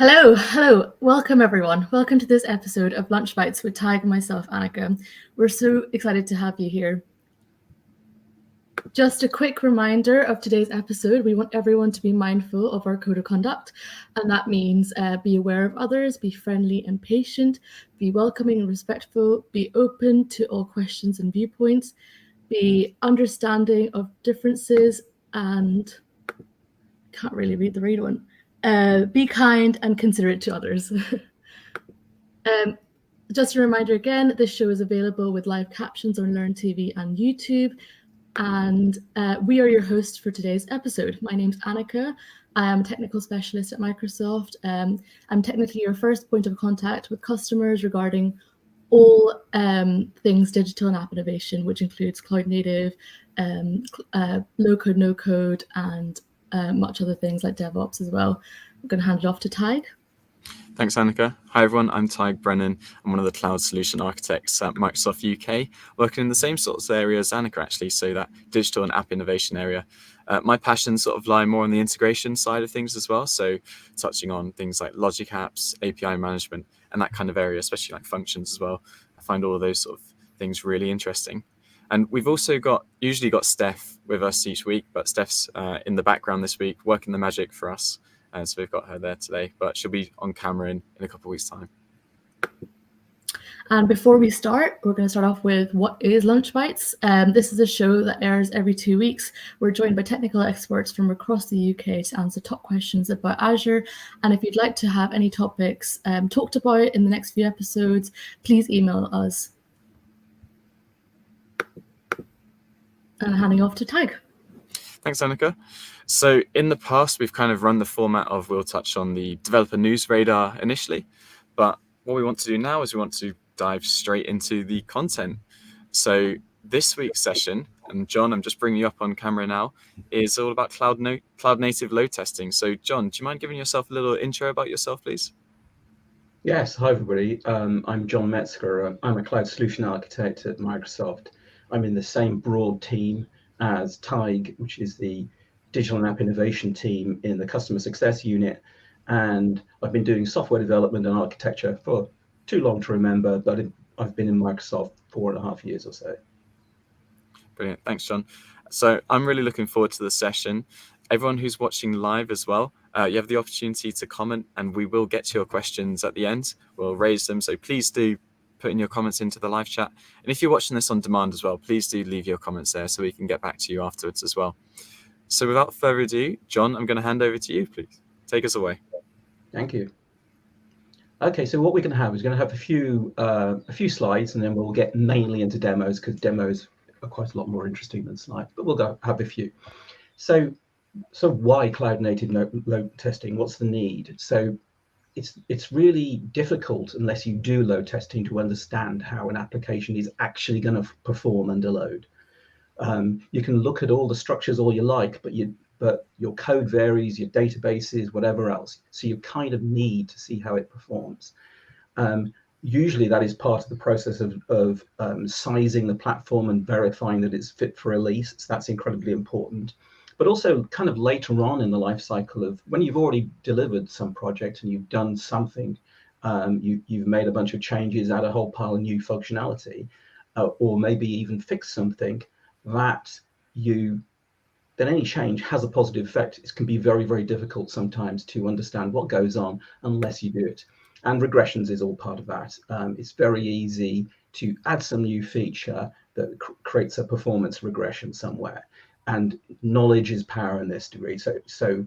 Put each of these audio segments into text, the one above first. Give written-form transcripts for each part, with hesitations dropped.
Hello. Welcome, everyone. Welcome to this episode of LunchBytes with Tig and myself, Annika. We're so excited to have you here. Just a quick reminder of today's episode. We want everyone to be mindful of our code of conduct, and that means be aware of others, be friendly and patient, be welcoming and respectful, be open to all questions and viewpoints, be understanding of differences, and can't really read the read one. Be kind and considerate to others. Just a reminder again, this show is available with live captions on Learn TV and YouTube. And we are your hosts for today's episode. My name's Annika. I am a technical specialist at Microsoft. I'm technically your first point of contact with customers regarding all things digital and app innovation, which includes cloud native, low code, no code, and much other things like DevOps as well. I'm going to hand it off to Tig. Thanks, Annika. Hi, everyone. I'm Tig Brennan. I'm one of the cloud solution architects at Microsoft UK, working in the same sorts of areas as Annika, actually, so that digital and app innovation area. My passions sort of lie more on the integration side of things as well, so touching on things like logic apps, API management, and that kind of area, especially like functions as well. I find all of those sort of things really interesting. And we've also usually got Steph with us each week, but Steph's in the background this week, working the magic for us. So we've got her there today, but she'll be on camera in a couple of weeks' time. And before we start, we're going to start off with what is LunchBytes. This is a show that airs every 2 weeks. We're joined by technical experts from across the UK to answer top questions about Azure. And if you'd like to have any topics talked about in the next few episodes, please email us. And handing off to Tig. Thanks, Annika. So in the past, we've kind of run the format of we'll touch on the developer news radar initially, but what we want to do now is we want to dive straight into the content. So this week's session, and John, I'm just bringing you up on camera now, is all about cloud native load testing. So John, do you mind giving yourself a little intro about yourself, please? Yes, hi everybody. I'm John Metzger. I'm a cloud solution architect at Microsoft. I'm in the same broad team as Tig, which is the digital and app innovation team in the customer success unit. And I've been doing software development and architecture for too long to remember, but I've been in Microsoft 4.5 years or so. Brilliant. Thanks, John. So I'm really looking forward to the session. Everyone who's watching live as well, you have the opportunity to comment, and we will get to your questions at the end. We'll raise them. So please do put in your comments into the live chat. And if you're watching this on demand as well, please do leave your comments there so we can get back to you afterwards as well. So without further ado, John, I'm going to hand over to you, please. Take us away. Thank you. Okay, so what we're going to have is going to have a few slides, and then we'll get mainly into demos, because demos are quite a lot more interesting than slides, but we'll have a few. So why cloud native load testing? What's the need? So it's really difficult unless you do load testing to understand how an application is actually going to perform under load. You can look at all the structures all you like, but your code varies, your databases, whatever else. So you kind of need to see how it performs. Usually that is part of the process of sizing the platform and verifying that it's fit for release. So that's incredibly important. But also kind of later on in the life cycle of when you've already delivered some project and you've done something, you've made a bunch of changes, add a whole pile of new functionality, or maybe even fix something that then any change has a positive effect. It can be very, very difficult sometimes to understand what goes on unless you do it. And regressions is all part of that. It's very easy to add some new feature that creates a performance regression somewhere. And knowledge is power in this degree. So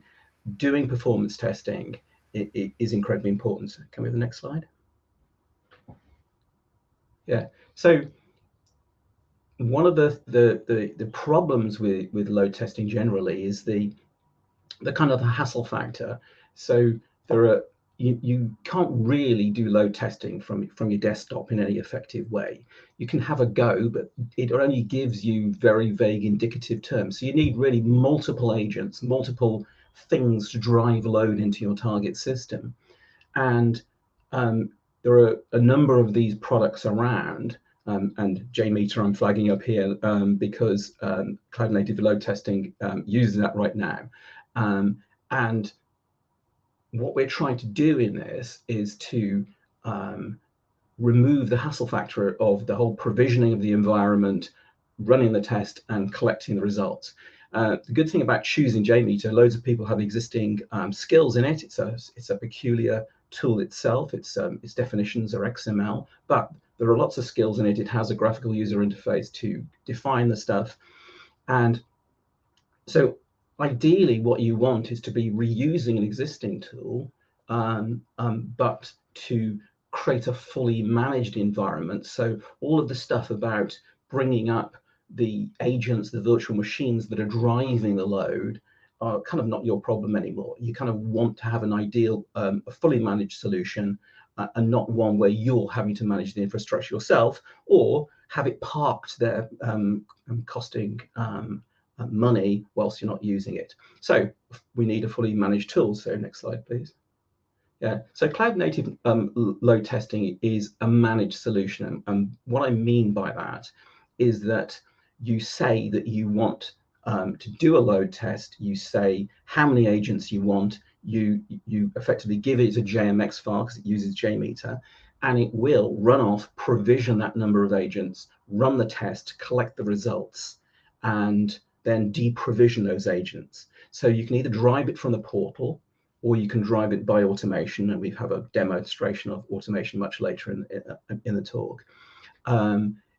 doing performance testing is incredibly important. Can we have the next slide? Yeah. So one of the problems with load testing generally is the kind of the hassle factor. So you can't really do load testing from your desktop in any effective way. You can have a go, but it only gives you very vague indicative terms. So you need really multiple agents, multiple things to drive load into your target system. And there are a number of these products around, and JMeter I'm flagging up here because cloud native load testing uses that right now. And what we're trying to do in this is to remove the hassle factor of the whole provisioning of the environment, running the test, and collecting the results. The good thing about choosing JMeter, loads of people have existing skills in it. It's a peculiar tool itself. Its definitions are XML, but there are lots of skills in it. It has a graphical user interface to define the stuff. And so ideally what you want is to be reusing an existing tool, but to create a fully managed environment. So all of the stuff about bringing up the agents, the virtual machines that are driving the load are kind of not your problem anymore. You kind of want to have an ideal, a fully managed solution, and not one where you're having to manage the infrastructure yourself, or have it parked there, costing money whilst you're not using it. So we need a fully managed tool. So next slide, please. Yeah, so cloud native load testing is a managed solution. And what I mean by that is that you say that you want to do a load test, you say how many agents you want, you effectively give it a JMX file because it uses JMeter, and it will run off, provision that number of agents, run the test, collect the results, and then deprovision those agents. So you can either drive it from the portal, or you can drive it by automation, and we have a demonstration of automation much later in the talk.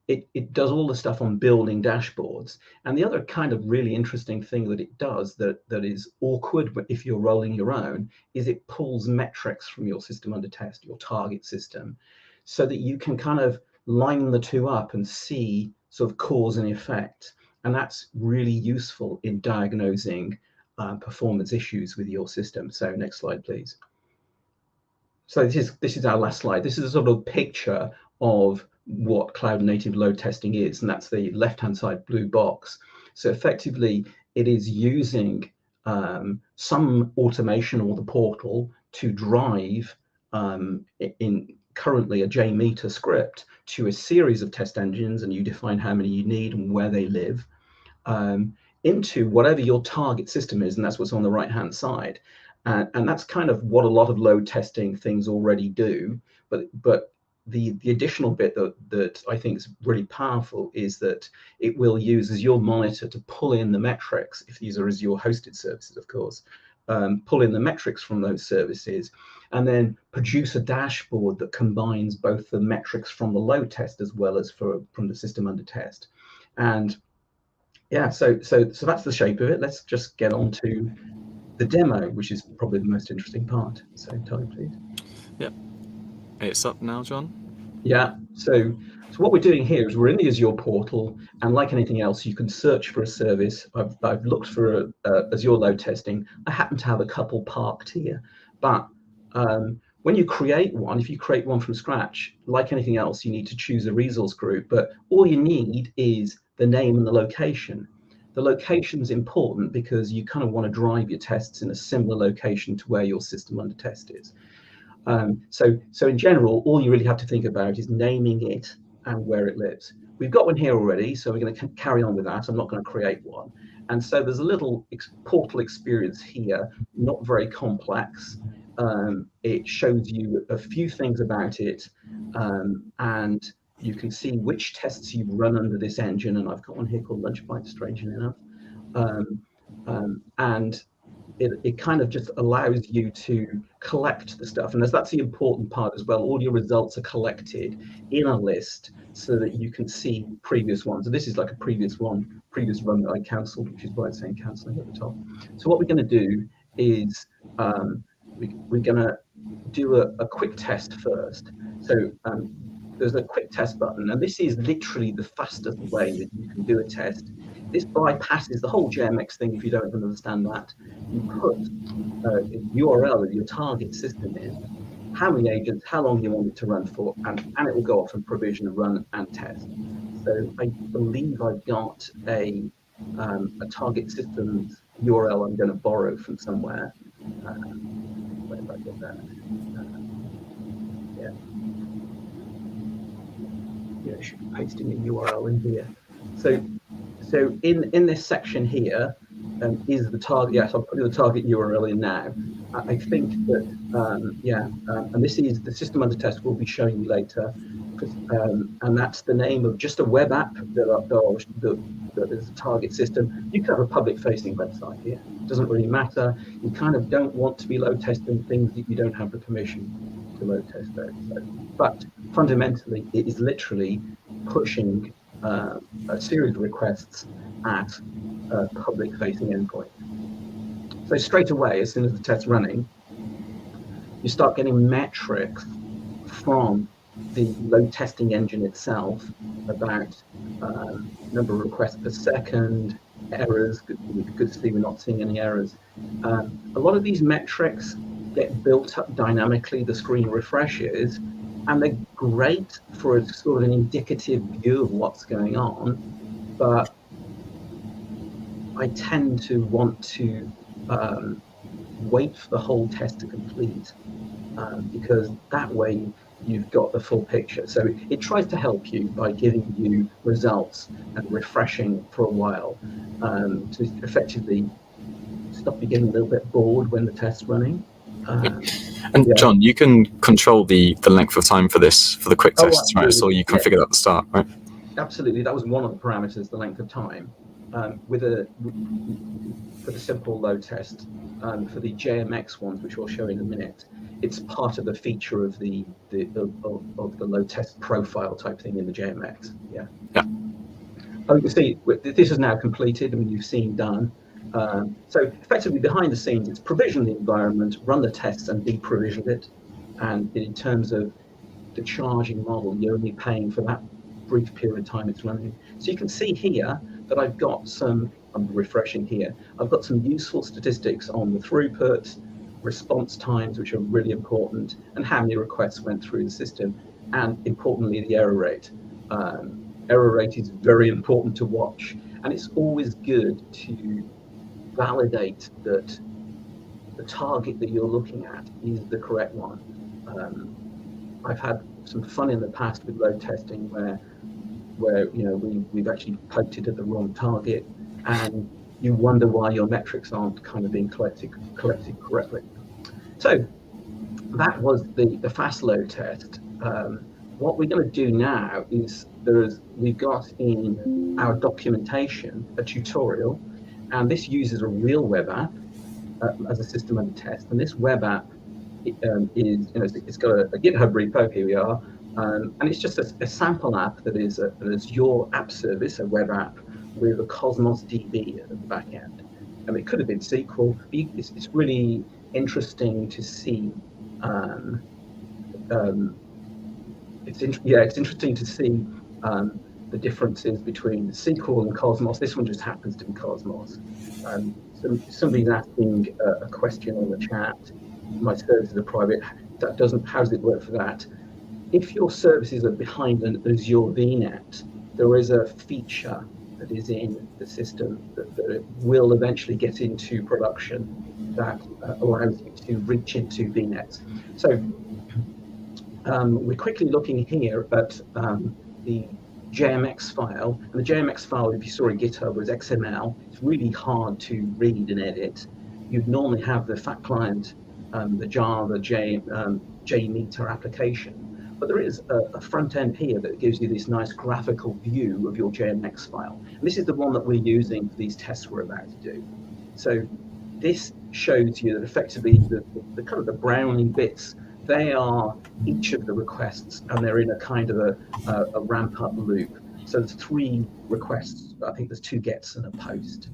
It does all the stuff on building dashboards. And the other kind of really interesting thing that it does that is awkward if you're rolling your own is it pulls metrics from your system under test, your target system, so that you can kind of line the two up and see sort of cause and effect. And that's really useful in diagnosing performance issues with your system. So next slide, please. So this is our last slide. This is a sort of picture of what cloud native load testing is, and that's the left-hand side blue box. So effectively, it is using some automation or the portal to drive in currently a JMeter script to a series of test engines, and you define how many you need and where they live, into whatever your target system is, and that's what's on the right-hand side. And that's kind of what a lot of load testing things already do. But the additional bit that I think is really powerful is that it will use Azure Monitor to pull in the metrics, if these are Azure hosted services, of course, pull in the metrics from those services, and then produce a dashboard that combines both the metrics from the load test as well as from the system under test. And yeah, so that's the shape of it. Let's just get on to the demo, which is probably the most interesting part. So Tony, please. Yep. It's up now, John. Yeah, so what we're doing here is we're in the Azure portal, and like anything else, you can search for a service. I've looked for Azure load testing. I happen to have a couple parked here, but when you create one, if you create one from scratch, like anything else, you need to choose a resource group, but all you need is the name and the location. The location is important because you kind of want to drive your tests in a similar location to where your system under test is. So in general, all you really have to think about is naming it and where it lives. We've got one here already, so we're going to carry on with that. I'm not going to create one. And so there's a little portal experience here, not very complex. It shows you a few things about it, and you can see which tests you've run under this engine. And I've got one here called LunchBytes, strangely enough. And it kind of just allows you to collect the stuff. And that's the important part as well. All your results are collected in a list so that you can see previous ones. So this is like a previous run that I cancelled, which is why it's saying cancelling at the top. So what we're going to do is we're going to do a quick test first. So there's a quick test button, and this is literally the fastest way that you can do a test. This bypasses the whole JMX thing if you don't even understand that. You put a URL of your target system in, how many agents, how long you want it to run for, and it will go off and provision, run, and test. So I believe I've got a target system's URL I'm going to borrow from somewhere. Where have I got that? Yeah, I should be pasting a URL in here. So in this section here is the target. Yes, I'm putting the target URL in now. I think that, and this is the system under test we'll be showing you later, and that's the name of just a web app that is a target system. You can have a public-facing website here. It doesn't really matter. You kind of don't want to be load testing things that you don't have the permission to load test those. But fundamentally, it is literally pushing a series of requests at a public-facing endpoint. So straight away, as soon as the test's running, you start getting metrics from the load testing engine itself about number of requests per second, errors. Good to see we're not seeing any errors. A lot of these metrics get built up dynamically. The screen refreshes, and they're great for a sort of an indicative view of what's going on. But I tend to want to wait for the whole test to complete, because that way you've got the full picture. So it tries to help you by giving you results and refreshing for a while, to effectively stop you getting a little bit bored when the test's running. And John, you can control the length of time for this, for the quick tests, right? So you configure that at the start, right? Absolutely, that was one of the parameters, the length of time. For the simple load test, for the JMX ones, which we'll show in a minute, it's part of the feature of the load test profile type thing in the JMX. Yeah. Oh, you can see this is now completed, and you've seen done. So effectively, behind the scenes, it's provision the environment, run the tests, and deprovision it. And in terms of the charging model, you're only paying for that brief period of time it's running. So you can see here that I've got some, I'm refreshing here, I've got some useful statistics on the throughput, response times, which are really important, and how many requests went through the system, and importantly, the error rate. Error rate is very important to watch, and it's always good to validate that the target that you're looking at is the correct one. I've had some fun in the past with load testing where we've actually poked it at the wrong target, and you wonder why your metrics aren't kind of being collected correctly. So that was the fast load test. What we're going to do now is we've got in our documentation a tutorial, and this uses a real web app as a system under test. And this web app it's got a GitHub repo. Here we are, and it's just a sample app that is your app service, a web app with a Cosmos DB at the back end. It could have been SQL. It's really interesting to see. It's interesting to see the differences between SQL and Cosmos. This one just happens to be Cosmos. Somebody's asking a question on the chat. My services are private. How does it work for that? If your services are behind an Azure VNet, there is a feature that is in the system that will eventually get into production that allows you to reach into VNets. So we're quickly looking here at the JMX file, and the JMX file, if you saw in GitHub, was XML. It's really hard to read and edit. You'd normally have the fat client, the Java JMeter application, but there is a front end here that gives you this nice graphical view of your JMX file. And this is the one that we're using for these tests we're about to do. So this shows you that effectively the kind of the browning bits, they are each of the requests, and they're in a kind of a ramp up loop. So there's 3 requests. I think there's 2 gets and a post.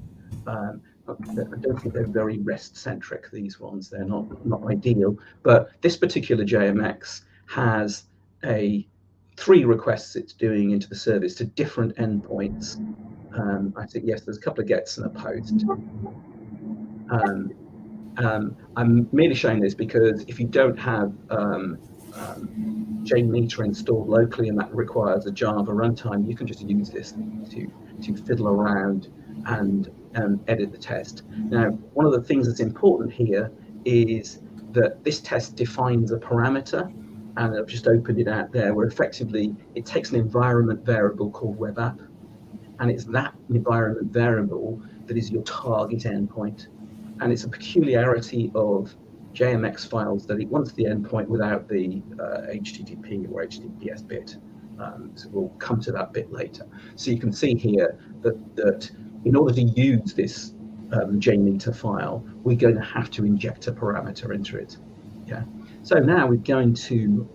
I don't think they're very REST centric, these ones. They're not ideal. But this particular JMX has 3 requests it's doing into the service to different endpoints. I think, yes, there's a couple of gets and a post. I'm merely showing this because if you don't have JMeter installed locally and that requires a Java runtime, you can just use this to fiddle around and edit the test. Now, one of the things that's important here is that this test defines a parameter, and I've just opened it out there, where effectively it takes an environment variable called web app, and it's that environment variable that is your target endpoint. And it's a peculiarity of JMX files that it wants the endpoint without the HTTP or HTTPS bit. So we'll come to that bit later. So you can see here that in order to use this JMeter file, we're going to have to inject a parameter into it. Yeah. So now we're going to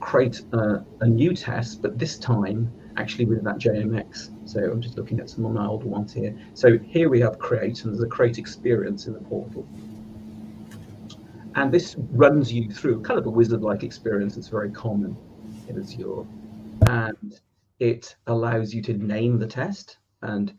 create a new test, but this time actually with that JMX. So I'm just looking at some of my older ones here. So here we have create, and there's a create experience in the portal. And this runs you through kind of a wizard-like experience that's very common in Azure. And it allows you to name the test. And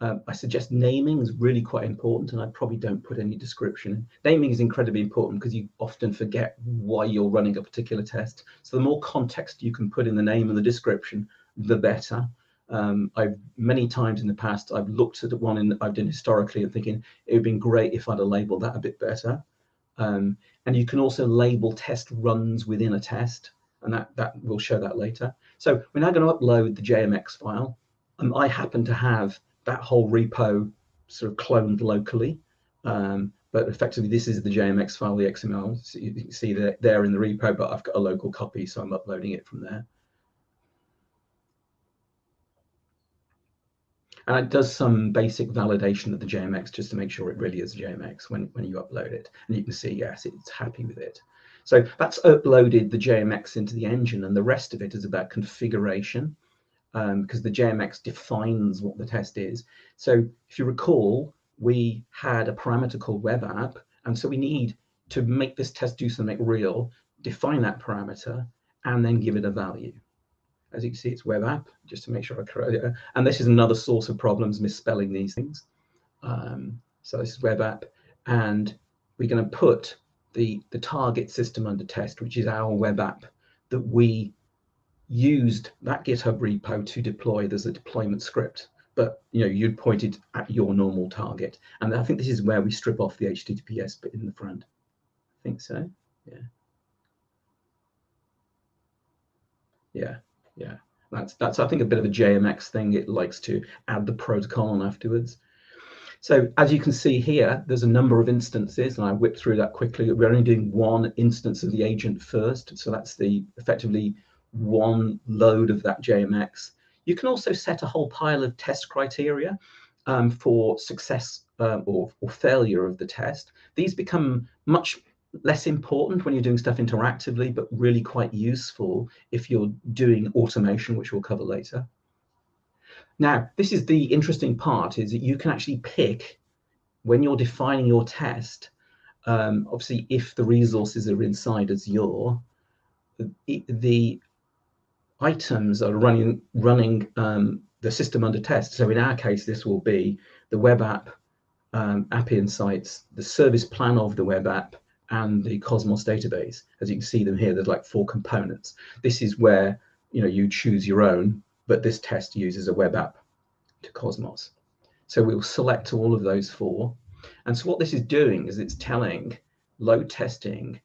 I suggest naming is really quite important, and I probably don't put any description. Naming is incredibly important because you often forget why you're running a particular test. So the more context you can put in the name and the description, the better. I've many times in the past, I've looked at one I've done historically and thinking it would have been great if I'd have labeled that a bit better. And you can also label test runs within a test, and that will show that later. So we're now going to upload the JMX file. I happen to have that whole repo sort of cloned locally, but effectively this is the JMX file, the XML. So you can see that there in the repo, but I've got a local copy, so I'm uploading it from there. And it does some basic validation of the JMX just to make sure it really is JMX when you upload it. And you can see, yes, it's happy with it. So that's uploaded the JMX into the engine, and the rest of it is about configuration, because the JMX defines what the test is. So if you recall, we had a parameter called web app, and so we need to make this test do something real, define that parameter, and then give it a value. As you can see, it's web app, just to make sure I correct it. And this is another source of problems, misspelling these things. So this is web app, and we're going to put the target system under test, which is our web app that we used that GitHub repo to deploy. There's a deployment script, but you'd point it at your normal target. And I think this is where we strip off the HTTPS bit in the front. I think so. Yeah. Yeah. Yeah, that's I think a bit of a JMX thing. It likes to add the protocol on afterwards. So as you can see here, there's a number of instances, and I whipped through that quickly. We're only doing one instance of the agent first, so that's the effectively one load of that JMX. You can also set a whole pile of test criteria for success or failure of the test. These become much less important when you're doing stuff interactively, but really quite useful if you're doing automation, which we'll cover later. Now, this is the interesting part, is that you can actually pick, when you're defining your test, obviously if the resources are inside Azure, the items are running the system under test. So in our case, this will be the web app, app insights, the service plan of the web app, and the Cosmos database. As you can see them here, there's like 4 components. This is where you choose your own, but this test uses a web app to Cosmos. So we'll select all of those 4. And so what this is doing is it's telling load testing,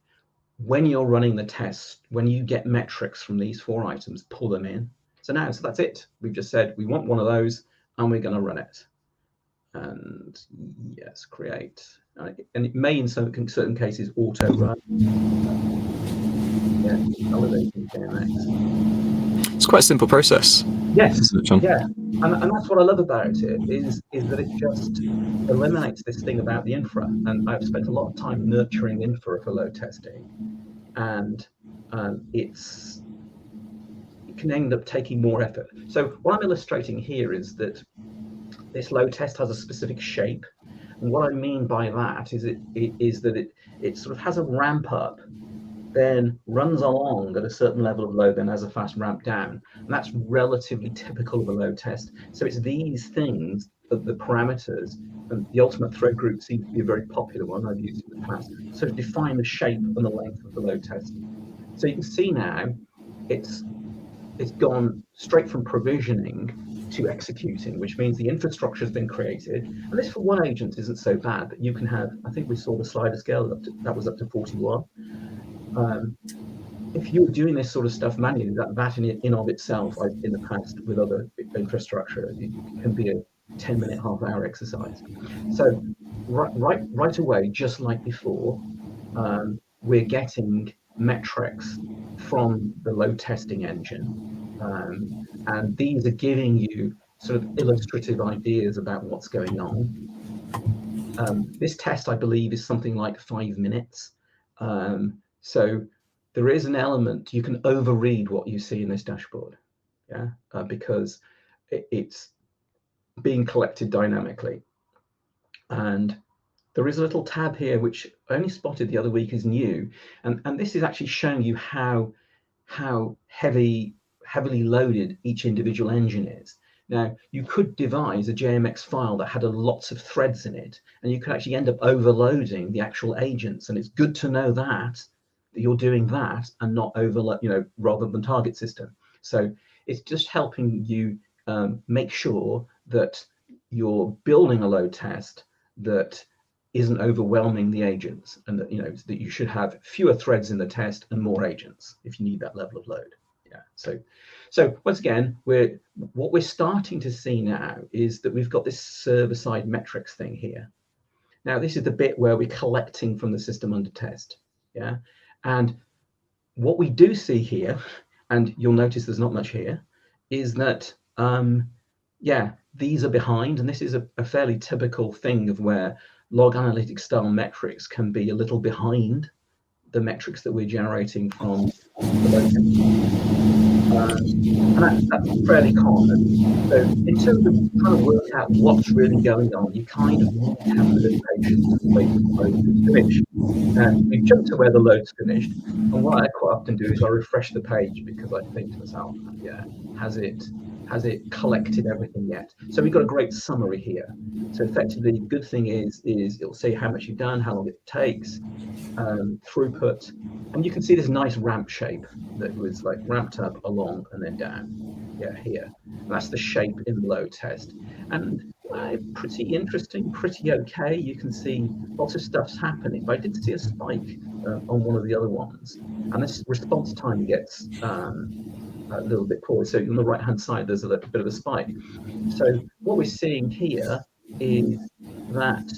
when you're running the test, when you get metrics from these 4 items, pull them in. So that's it. We've just said we want one of those, and we're going to run it. And yes, create. And it may in certain cases auto run. Yeah, validating JMX. It's quite a simple process. Yes, John? yeah, and that's what I love about it, is that it just eliminates this thing about the infra. And I've spent a lot of time nurturing infra for load testing, and it can end up taking more effort. So what I'm illustrating here is that this load test has a specific shape, and what I mean by that is it sort of has a ramp up, then runs along at a certain level of load, then has a fast ramp down, and that's relatively typical of a load test. So it's these things, the parameters, and the ultimate thread group seems to be a very popular one I've used in the past, sort of define the shape and the length of the load test. So you can see now it's gone straight from provisioning to executing, which means the infrastructure has been created. And this for one agent isn't so bad, that you can have, I think we saw the slider scale that was up to 41. If you're doing this sort of stuff manually, that in of itself, in the past with other infrastructure, it can be a 10-minute, half-hour exercise. So right away, just like before, we're getting metrics from the load testing engine, and these are giving you sort of illustrative ideas about what's going on. This test, I believe, is something like 5 minutes. So there is an element, you can overread what you see in this dashboard, yeah, because it's being collected dynamically. And there is a little tab here, which I only spotted the other week is new. And this is actually showing you how heavily loaded each individual engine is. Now, you could devise a JMX file that had lots of threads in it, and you could actually end up overloading the actual agents. And it's good to know that you're doing that and not overload, rather than target system. So it's just helping you make sure that you're building a load test that isn't overwhelming the agents, and that that you should have fewer threads in the test and more agents if you need that level of load. Yeah. So once again, what we're starting to see now is that we've got this server-side metrics thing here. Now, this is the bit where we're collecting from the system under test. Yeah. And what we do see here, and you'll notice there's not much here, is that yeah, these are behind, and this is a fairly typical thing of where log analytics style metrics can be a little behind the metrics that we're generating from the load and that's fairly common. So in terms of trying to work out what's really going on, you kind of need to have a bit of patience and wait for the load to finish. And we jump to where the load's finished, and what I quite often do is I refresh the page, because I think to myself, yeah, has it collected everything yet? So we've got a great summary here. So effectively, the good thing is it'll say how much you've done, how long it takes, throughput, and you can see this nice ramp shape that was like ramped up along and then down. Yeah, here. And that's the shape in the load test. And pretty interesting, pretty okay. You can see lots of stuff's happening, but I did see a spike on one of the other ones, and this response time gets a little bit poor. So on the right hand side there's a little bit of a spike. So what we're seeing here is that,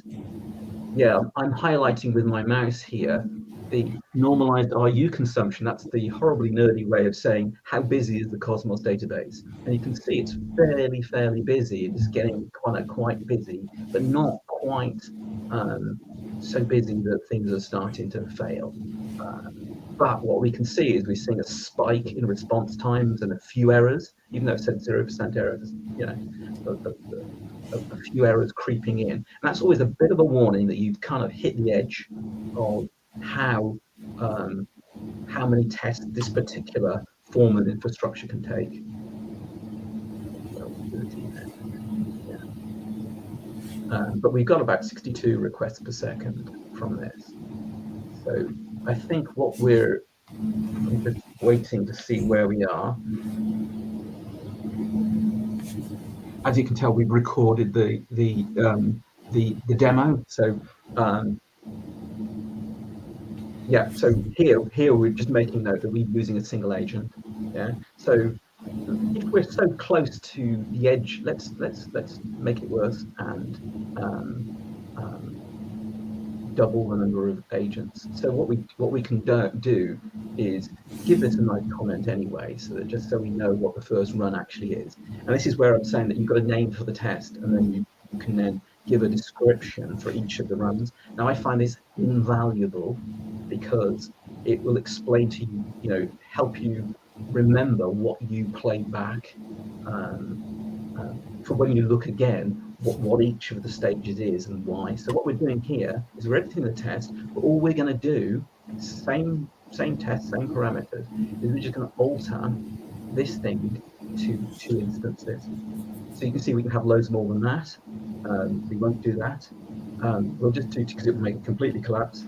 yeah, I'm highlighting with my mouse here the normalized RU consumption. That's the horribly nerdy way of saying how busy is the Cosmos database. And you can see it's fairly busy. It's getting quite busy, but not quite so busy that things are starting to fail. But what we can see is we're seeing a spike in response times and a few errors, even though it said 0% errors, a few errors creeping in. And that's always a bit of a warning that you've kind of hit the edge of how many tests this particular form of infrastructure can take. But we've got about 62 requests per second from this. So I think I'm just waiting to see where we are. As you can tell, we've recorded the demo. So yeah, so here we're just making note that we're using a single agent. Yeah. So if we're so close to the edge, let's make it worse and double the number of agents. So what we can do is give this a nice comment anyway, so that just so we know what the first run actually is. And this is where I'm saying that you've got a name for the test, and then you can then give a description for each of the runs. Now I find this invaluable because it will explain to you, help you remember what you played back for when you look again, what each of the stages is and why. So what we're doing here is we're editing the test, but all we're going to do, same test, same parameters, is we're just going to alter this thing to 2 instances. So you can see we can have loads more than that. We won't do that. We'll just do 2 because it will make it completely collapse.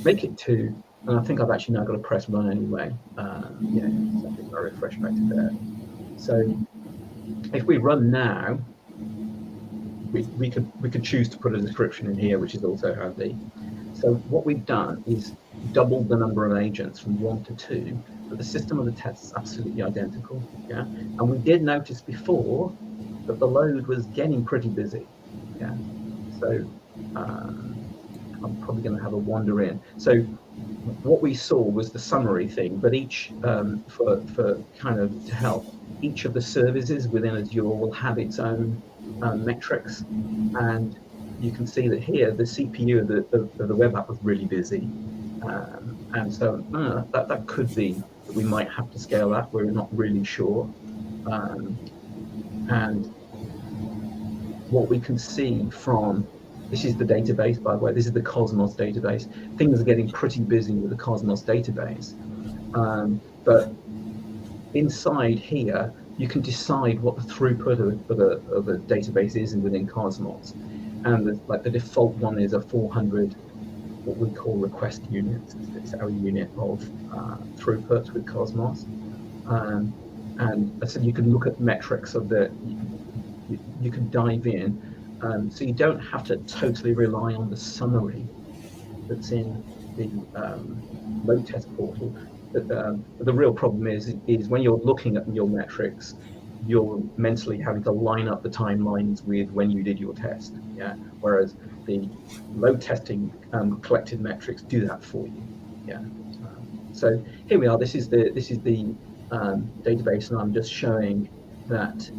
Make it 2, and I think I've actually now got to press run anyway. Yeah, so I think I refresh back to there. So if we run now, we could choose to put a description in here, which is also handy. So what we've done is doubled the number of agents from 1 to 2, but the system of the test is absolutely identical. Yeah, and we did notice before that the load was getting pretty busy. Yeah, so I'm probably going to have a wander in. So what we saw was the summary thing, but each for kind of to help, each of the services within Azure will have its own metrics, and you can see that here the CPU of the web app was really busy, and so that could be that we might have to scale that. We're not really sure, and what we can see from this is the database, by the way. This is the Cosmos database. Things are getting pretty busy with the Cosmos database, but inside here you can decide what the throughput of a database is within Cosmos, and the default one is a 400, what we call request units. It's our unit of throughput with Cosmos, and so you can look at metrics of you can dive in, so you don't have to totally rely on the summary that's in the load test portal. But the real problem is when you're looking at your metrics, you're mentally having to line up the timelines with when you did your test. Yeah. Whereas the load testing collected metrics do that for you. Yeah. So here we are. This is the database, and I'm just showing that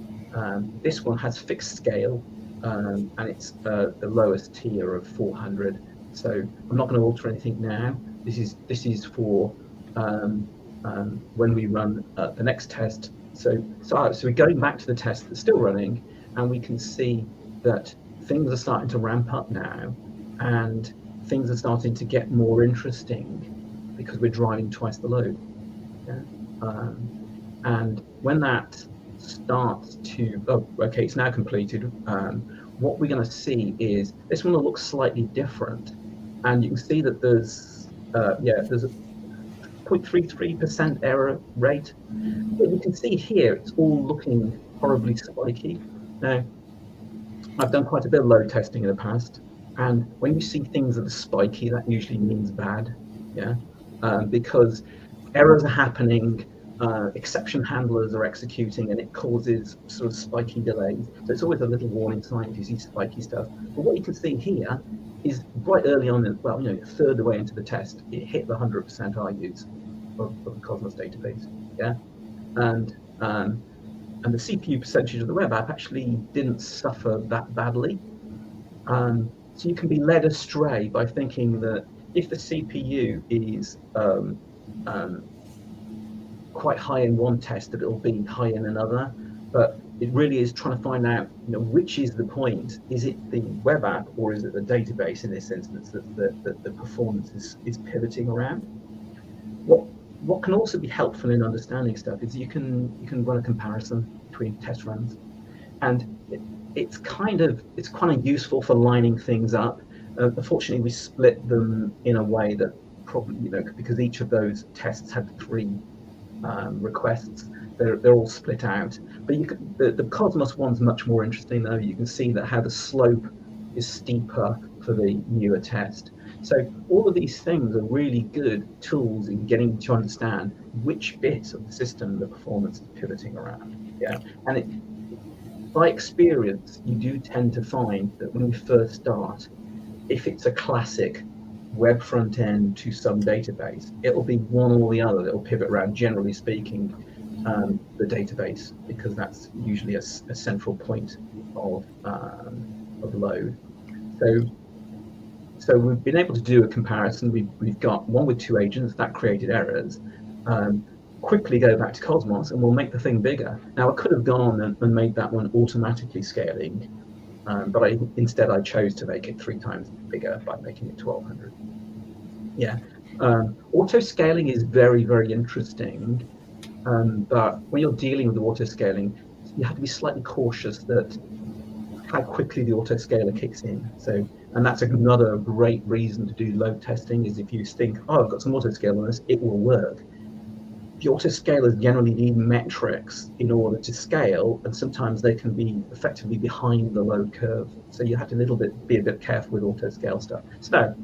this one has fixed scale, and it's the lowest tier of 400. So I'm not going to alter anything now. This is for when we run the next test. So we're going back to the test that's still running, and we can see that things are starting to ramp up now, and things are starting to get more interesting because we're driving twice the load. Yeah? And when that starts to, okay, it's now completed. What we're going to see is this one will look slightly different, and you can see that there's a 0.33% error rate. But you can see here it's all looking horribly spiky. Now, I've done quite a bit of load testing in the past, and when you see things that are spiky, that usually means bad. Yeah, because errors are happening. Exception handlers are executing, and it causes sort of spiky delays. So it's always a little warning sign if you see spiky stuff. But what you can see here is right early on, a third of the way into the test, it hit the 100% RUs of the Cosmos database. Yeah, and the CPU percentage of the web app actually didn't suffer that badly. So you can be led astray by thinking that if the CPU is quite high in one test, that it'll be high in another, but it really is trying to find out, which is the point. Is it the web app or is it the database in this instance that the performance is pivoting around? What can also be helpful in understanding stuff is you can run a comparison between test runs, and it's kind of useful for lining things up. Unfortunately, we split them in a way that probably, because each of those tests had 3 requests, they're all split out. But the Cosmos one's much more interesting, though. You can see that how the slope is steeper for the newer test. So all of these things are really good tools in getting to understand which bits of the system the performance is pivoting around. Yeah, and by experience, you do tend to find that when you first start, if it's a classic web front end to some database, it'll be one or the other that'll pivot around, generally speaking, the database, because that's usually a central point of load. So we've been able to do a comparison. We've got one with 2 agents that created errors. Quickly go back to Cosmos, and we'll make the thing bigger. Now, I could have gone and made that one automatically scaling, but instead I chose to make it 3 times bigger by making it 1200. Yeah, auto scaling is very, very interesting, but when you're dealing with auto scaling, you have to be slightly cautious that how quickly the auto scaler kicks in. And that's another great reason to do load testing, is if you think, I've got some auto scale on this, it will work. The auto scalers generally need metrics in order to scale, and sometimes they can be effectively behind the load curve. So you have to be a bit careful with auto scale stuff. So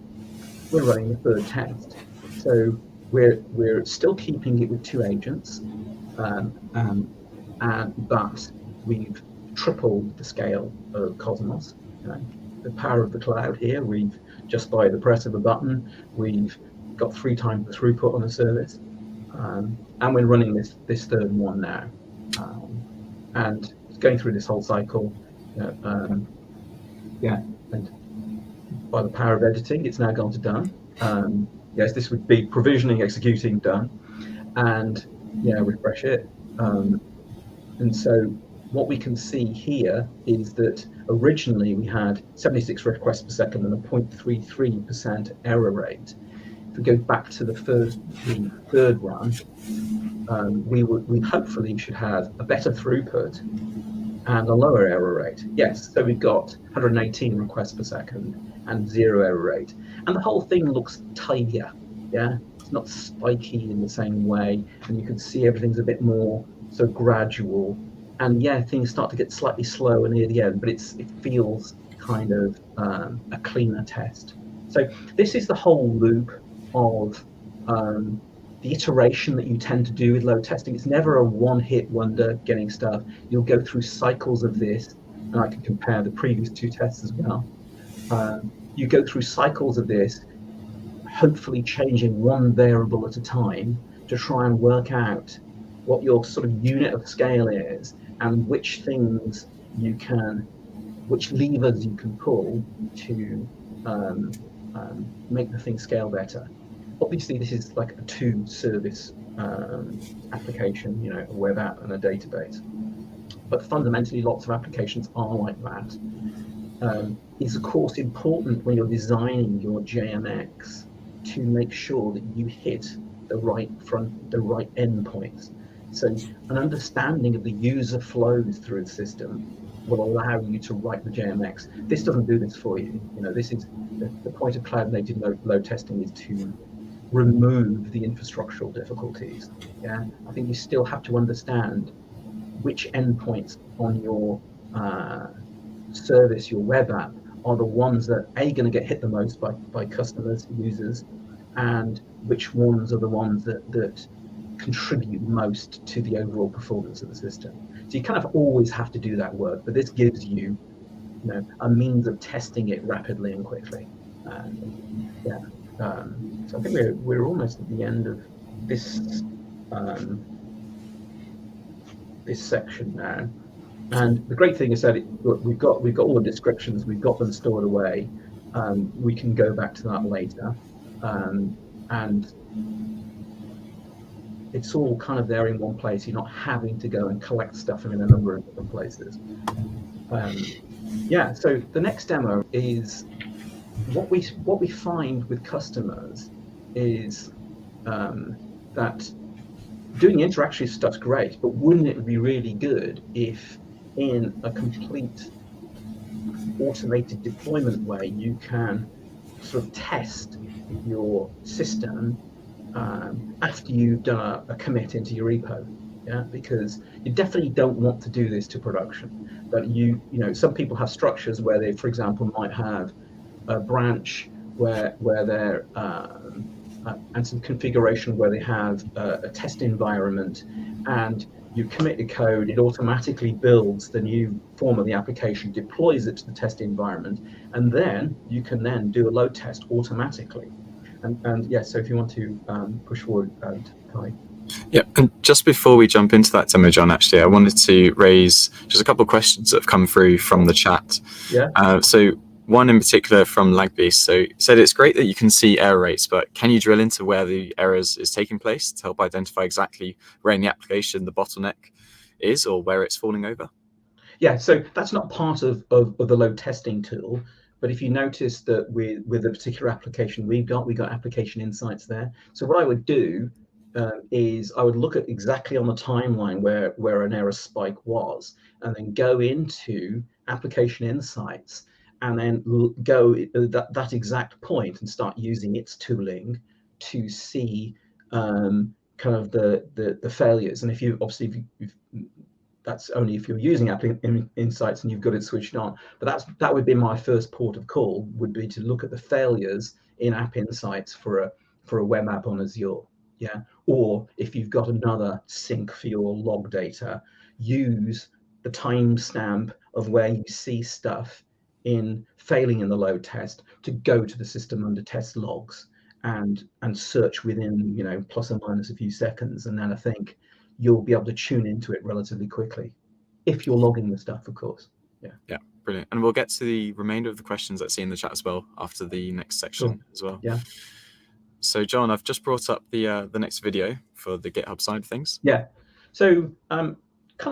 we're running the 3rd test. So we're still keeping it with 2 agents, but we've tripled the scale of Cosmos. the power of the cloud here. We've just by the press of a button, we've got 3 times the throughput on the service, and we're running this third one now, and it's going through this whole cycle. Yeah, and by the power of editing, it's now gone to done. Yes, this would be provisioning, executing, done, and refresh it. And so what we can see here is that originally we had 76 requests per second and a 0.33% error rate. If we go back to the third run, we hopefully should have a better throughput and a lower error rate. Yes, so we've got 118 requests per second and 0 error rate. And the whole thing looks tidier, yeah? It's not spiky in the same way, and you can see everything's a bit more so gradual. And yeah, things start to get slightly slower near the end, but it feels kind of a cleaner test. So this is the whole loop of the iteration that you tend to do with load testing. It's never a one-hit wonder getting stuff. You'll go through cycles of this, and I can compare the previous 2 tests as well. You go through cycles of this, hopefully changing one variable at a time to try and work out what your sort of unit of scale is and which things you can, which levers you can pull to make the thing scale better. Obviously, this is like a 2-service application, a web app and a database. But fundamentally, lots of applications are like that. It's of course important when you're designing your JMX to make sure that you hit the right endpoints. So an understanding of the user flows through the system will allow you to write the JMX. This doesn't do this for you. This is the point of cloud native load testing is to remove the infrastructural difficulties. Yeah, I think you still have to understand which endpoints on your service, your web app, are the ones that are going to get hit the most by customers, users, and which ones are the ones that contribute most to the overall performance of the system. So you kind of always have to do that work, but this gives you, a means of testing it rapidly and quickly. So I think we're almost at the end of this this section now. And the great thing is that we've got all the descriptions, we've got them stored away. We can go back to that later, and it's all kind of there in one place. You're not having to go and collect stuff in a number of different places. So the next demo is what we find with customers is that doing interactive stuff's great, but wouldn't it be really good if in a complete automated deployment way you can sort of test your system after you've done a commit into your repo? Yeah, because you definitely don't want to do this to production. But some people have structures where they, for example, might have a branch where they're and some configuration where they have a test environment, and you commit the code, it automatically builds the new form of the application, deploys it to the test environment, and then you can then do a load test automatically. And yes, so if you want to push forward, Kai. Yeah, and just before we jump into that demo, John, actually, I wanted to raise just a couple of questions that have come through from the chat. Yeah. So one in particular from Lagbeast. So it said it's great that you can see error rates, but can you drill into where the errors is taking place to help identify exactly where in the application the bottleneck is or where it's falling over? Yeah, so that's not part of the load testing tool. But if you notice that with a particular application we got application insights there. So what I would do is I would look at exactly on the timeline where an error spike was, and then go into application insights, and then go that exact point and start using its tooling to see kind of the failures. And if you obviously that's only if you're using application insights and you've got it switched on. But that would be my first port of call, would be to look at the failures in app insights for a web app on Azure. Yeah, or if you've got another sync for your log data, use the timestamp of where you see stuff in failing in the load test to go to the system under test logs and search within, you know, plus or minus a few seconds, and then I think you'll be able to tune into it relatively quickly if you're logging the stuff, of course. Yeah, brilliant. And we'll get to the remainder of the questions that I see in the chat as well after the next section as well. Yeah. So John, I've just brought up the next video for the GitHub side of things. Yeah. So kind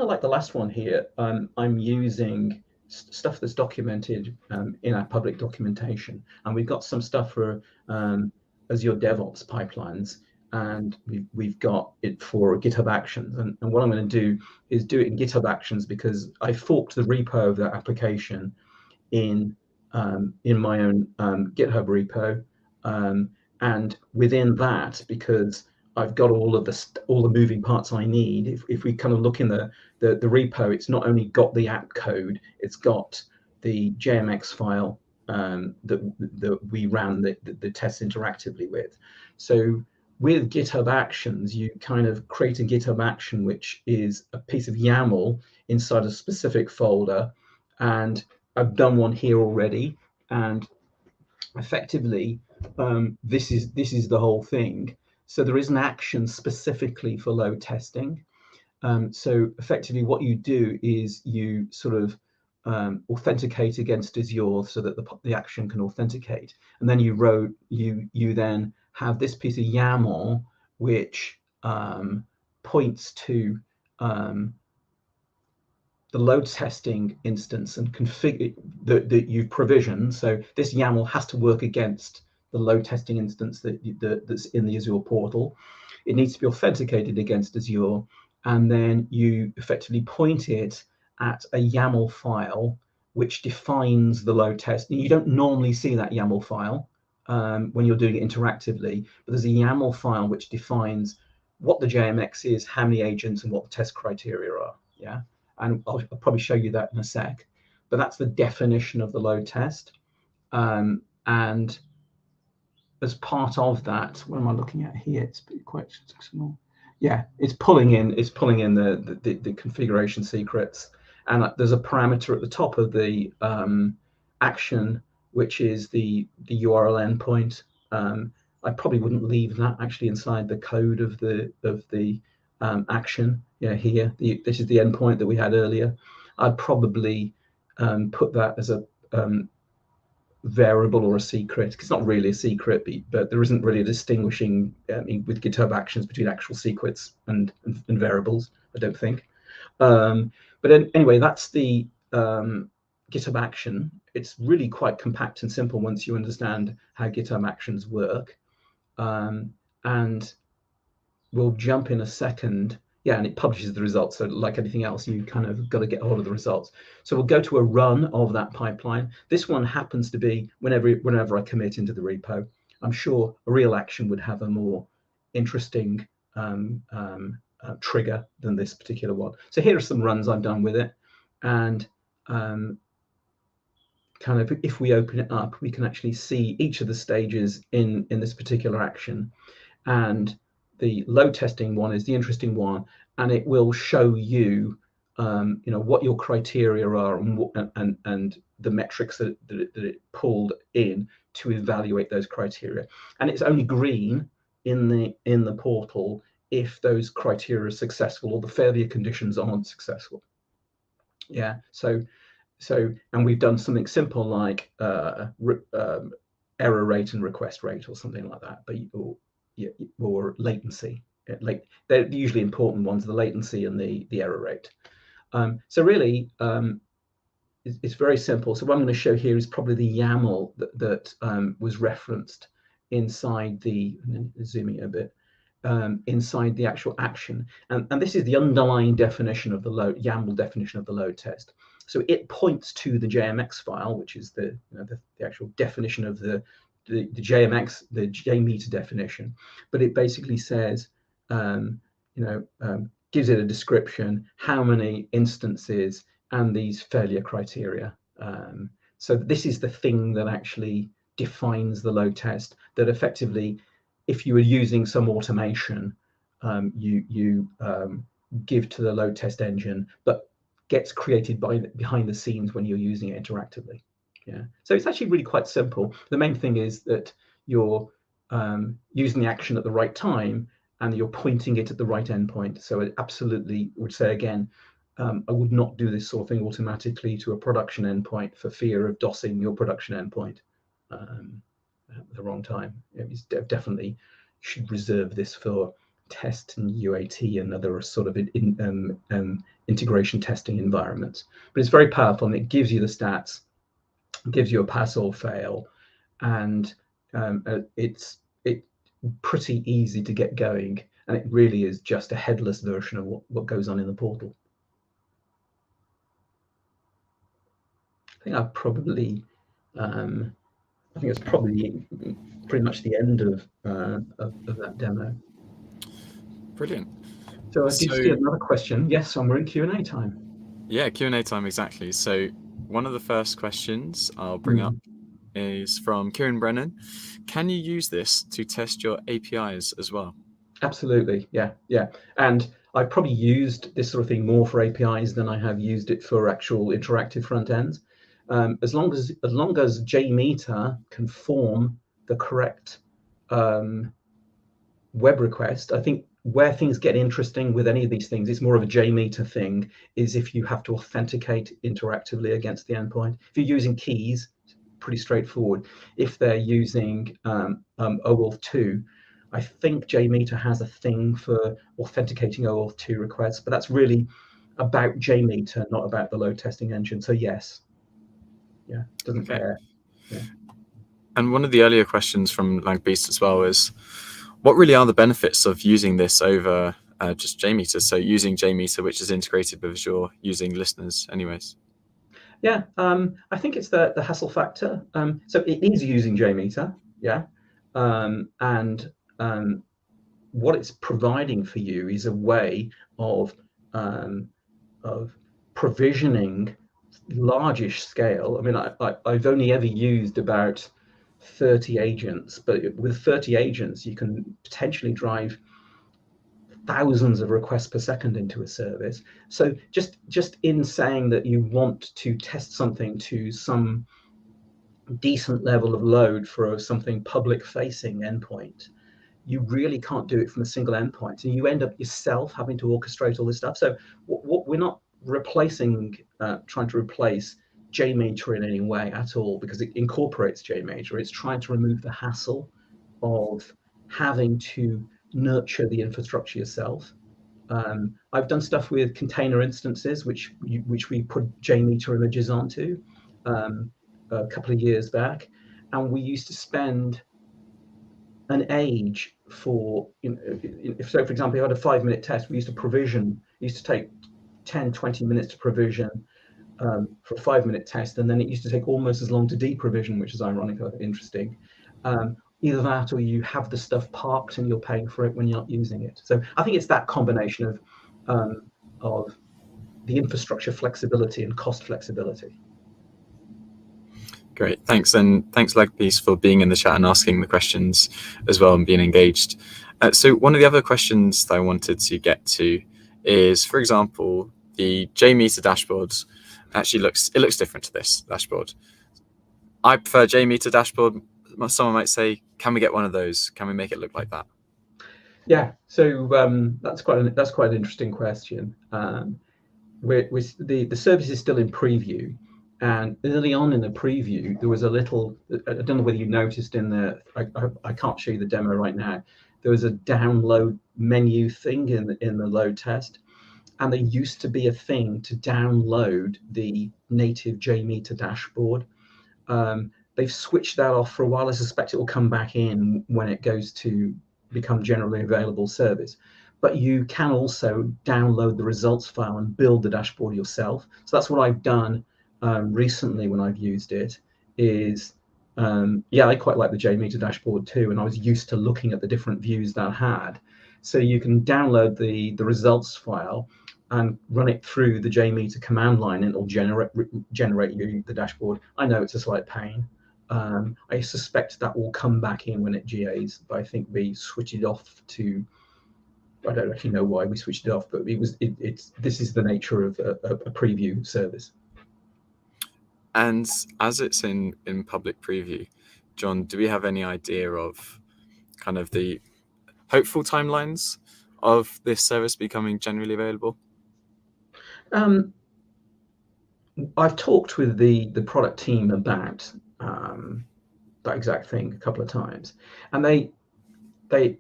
of like the last one here, I'm using stuff that's documented in our public documentation, and we've got some stuff for Azure DevOps pipelines, and we've got it for GitHub Actions. And what I'm going to do is do it in GitHub Actions because I forked the repo of that application in my own GitHub repo, and within that, because I've got all the moving parts I need. If we kind of look in the repo, it's not only got the app code, it's got the JMX file that we ran the tests interactively with. So with GitHub Actions, you kind of create a GitHub action, which is a piece of YAML inside a specific folder, and I've done one here already, and effectively this is the whole thing. So there is an action specifically for load testing. So effectively what you do is you sort of authenticate against Azure so that the action can authenticate, and then you then have this piece of YAML which points to the load testing instance and configure that you've provisioned. So this YAML has to work against the load testing instance that's in the Azure portal. It needs to be authenticated against Azure, and then you effectively point it at a YAML file which defines the load test. You don't normally see that YAML file when you're doing it interactively, but there's a YAML file which defines what the JMX is, how many agents, and what the test criteria are. Yeah. And I'll probably show you that in a sec, but that's the definition of the load test. And as part of that, what am I looking at here? It's quite small. Yeah, it's pulling in the configuration secrets, and there's a parameter at the top of the action, which is the URL endpoint. I probably wouldn't leave that actually inside the code of the action. Yeah, here, this is the endpoint that we had earlier. I'd probably put that as a variable or a secret. It's not really a secret, but there isn't really a distinguishing with GitHub Actions between actual secrets and variables, I don't think. But anyway, that's the GitHub action. It's really quite compact and simple once you understand how GitHub Actions work. And we'll jump in a second. Yeah, and it publishes the results. So like anything else, you kind of got to get hold of the results. So we'll go to a run of that pipeline. This one happens to be whenever I commit into the repo. I'm sure a real action would have a more interesting trigger than this particular one. So here are some runs I've done with it. And kind of if we open it up, we can actually see each of the stages in this particular action. And the load testing one is the interesting one, and it will show you, you know, what your criteria are and the metrics that it pulled in to evaluate those criteria. And it's only green in the portal if those criteria are successful or the failure conditions aren't successful. Yeah. So and we've done something simple like error rate and request rate or something like that, or latency. They're usually important ones, the latency and the error rate. So really, it's very simple. So what I'm going to show here is probably the YAML that was referenced inside the, and then zooming a bit, inside the actual action. And this is the underlying definition of the load, YAML definition of the load test. So it points to the JMX file, which is the actual definition of the JMX, the JMeter definition, but it basically says, gives it a description, how many instances, and these failure criteria. So this is the thing that actually defines the load test, that effectively, if you were using some automation, you give to the load test engine, but gets created behind the scenes when you're using it interactively. Yeah, so it's actually really quite simple. The main thing is that you're using the action at the right time and you're pointing it at the right endpoint. So I absolutely would say again, I would not do this sort of thing automatically to a production endpoint for fear of DOSing your production endpoint at the wrong time. You definitely should reserve this for test and UAT and other sort of integration testing environments. But it's very powerful and it gives you the stats, gives you a pass or fail, and it's pretty easy to get going, and it really is just a headless version of what goes on in the portal. I think I've probably I think it's probably pretty much the end of that demo. Brilliant. So I did see another question. Yes, and we're in Q&A time. Yeah, Q&A time, exactly. So one of the first questions I'll bring up is from Kieran Brennan. Can you use this to test your APIs as well? Absolutely, yeah. And I've probably used this sort of thing more for APIs than I have used it for actual interactive front ends. As long as JMeter can form the correct web request, I think where things get interesting with any of these things, it's more of a JMeter thing, is if you have to authenticate interactively against the endpoint. If you're using keys, pretty straightforward. If they're using OAuth 2, I think JMeter has a thing for authenticating OAuth 2 requests, but that's really about JMeter, not about the load testing engine. So yes, yeah, doesn't care. Yeah. And one of the earlier questions from LunchBytes as well is, what really are the benefits of using this over just JMeter? So using JMeter, which is integrated with Azure, using listeners anyways. Yeah, I think it's the hassle factor. So it is using JMeter, yeah, and what it's providing for you is a way of provisioning largish scale. I mean, I've only ever used about 30 agents, but with 30 agents, you can potentially drive thousands of requests per second into a service. So just in saying that you want to test something to some decent level of load for something public facing endpoint, you really can't do it from a single endpoint, and you end up yourself having to orchestrate all this stuff. So we're not trying to replace JMeter in any way at all, because it incorporates JMeter. It's trying to remove the hassle of having to nurture the infrastructure yourself. I've done stuff with container instances, which we put JMeter images onto a couple of years back, and we used to spend an age for, so for example, you had a 5-minute test, we used to provision, it used to take 10-20 minutes to provision for a 5-minute test, and then it used to take almost as long to deprovision, which is ironic, interesting. Either that, or you have the stuff parked and you're paying for it when you're not using it. So I think it's that combination of the infrastructure flexibility and cost flexibility. Great, thanks. And thanks, LunchBytes, for being in the chat and asking the questions as well and being engaged. So one of the other questions that I wanted to get to is, for example, the JMeter dashboard actually looks different to this dashboard. I prefer JMeter dashboard. Someone might say, can we get one of those? Can we make it look like that? Yeah, so that's quite an interesting question. The service is still in preview, and early on in the preview there was a little, I don't know whether you noticed in the, I can't show you the demo right now, there was a download menu thing in the load test, and there used to be a thing to download the native JMeter dashboard. They've switched that off for a while. I suspect it will come back in when it goes to become generally available service. But you can also download the results file and build the dashboard yourself. So that's what I've done recently when I've used it. Yeah, I quite like the JMeter dashboard too, and I was used to looking at the different views that had. So you can download the results file and run it through the JMeter command line, and it'll generate you the dashboard. I know it's a slight pain. I suspect that will come back in when it GAs, but I think we switched it off to, I don't actually know why we switched it off, but this is the nature of a preview service. And as it's in public preview, John, do we have any idea of kind of the hopeful timelines of this service becoming generally available? I've talked with the product team about that exact thing a couple of times, and they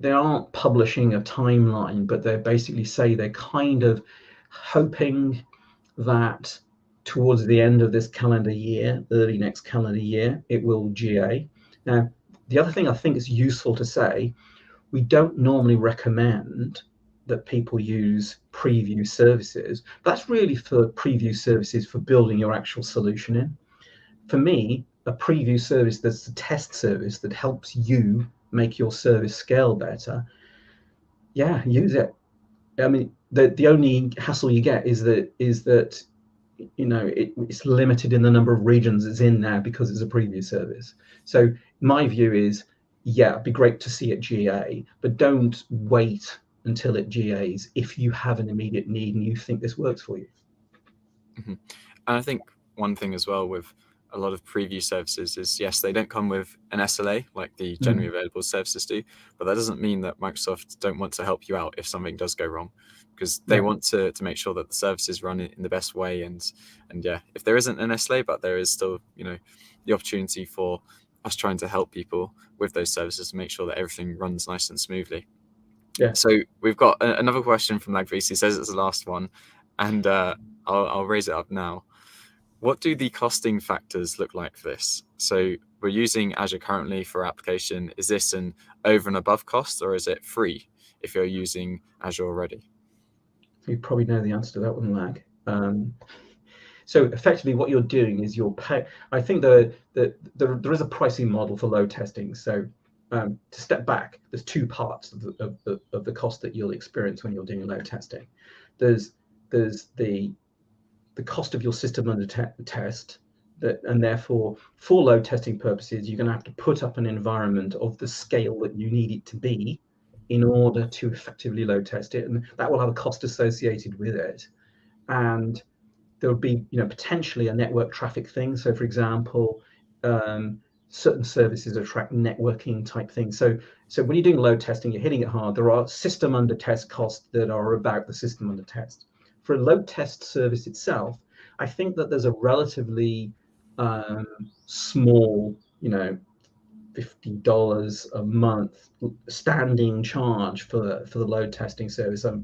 aren't publishing a timeline, but they basically say they're kind of hoping that towards the end of this calendar year, early next calendar year, it will GA. Now, the other thing I think is useful to say, we don't normally recommend that people use preview services. That's really for preview services for building your actual solution in. For me, a preview service that's a test service that helps you make your service scale better, yeah, use it. I mean, the only hassle you get is that it's limited in the number of regions it's in now because it's a preview service. So my view is, yeah, it'd be great to see it GA, but don't wait until it GAs if you have an immediate need and you think this works for you. Mm-hmm. And I think one thing as well with a lot of preview services is, yes, they don't come with an SLA like the generally available services do, but that doesn't mean that Microsoft don't want to help you out if something does go wrong, because they want to make sure that the services run in the best way. And yeah, if there isn't an SLA, but there is still, the opportunity for us trying to help people with those services to make sure that everything runs nice and smoothly. Yeah. So we've got another question from Lagvisi. He says it's the last one, and I'll raise it up now. What do the costing factors look like for this? So we're using Azure currently for application. Is this an over and above cost, or is it free if you're using Azure already? You probably know the answer to that one, Lag. So effectively what you're doing is you're pay. I think there is a pricing model for load testing. So to step back, there's two parts of the cost that you'll experience when you're doing load testing. There's the cost of your system under test, and therefore for load testing purposes, you're going to have to put up an environment of the scale that you need it to be in order to effectively load test it, and that will have a cost associated with it. And there would be, potentially a network traffic thing. So, for example, certain services attract networking type things. So when you're doing load testing, you're hitting it hard. There are system under test costs that are about the system under test. For a load test service itself, I think that there's a relatively small, $50 a month standing charge for the load testing service. I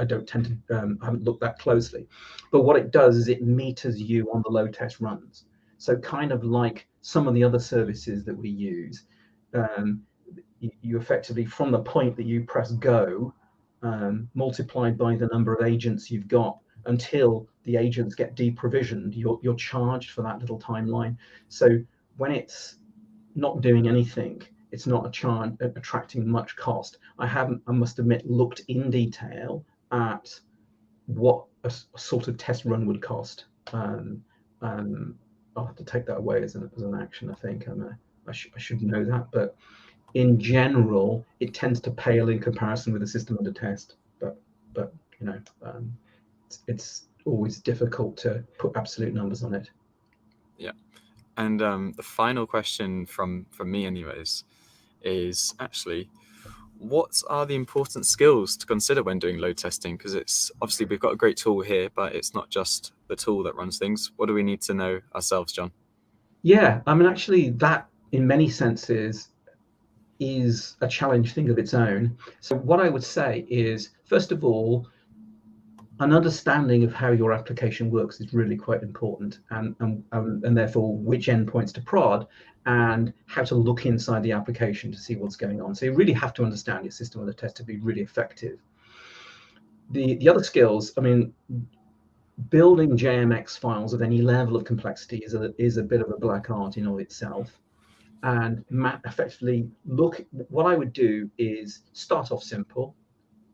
don't tend to haven't looked that closely, but what it does is it meters you on the load test runs. So kind of like some of the other services that we use, you effectively, from the point that you press go, multiplied by the number of agents you've got until the agents get deprovisioned, you're charged for that little timeline. So when it's not doing anything, it's not attracting much cost. I must admit, looked in detail at what a sort of test run would cost. I'll have to take that away as an action, I think. I should know that, but in general, it tends to pale in comparison with the system under test. But it's always difficult to put absolute numbers on it. Yeah. And the final question from me anyways is actually, what are the important skills to consider when doing load testing? Because it's obviously we've got a great tool here, but it's not just the tool that runs things. What do we need to know ourselves, John? Yeah, I mean, actually that in many senses is a challenge thing of its own. So what I would say is, first of all, an understanding of how your application works is really quite important, and therefore which endpoints to prod and how to look inside the application to see what's going on. So you really have to understand your system under test to be really effective. The other skills, I mean, building JMX files of any level of complexity is a bit of a black art in of itself. And effectively what I would do is start off simple,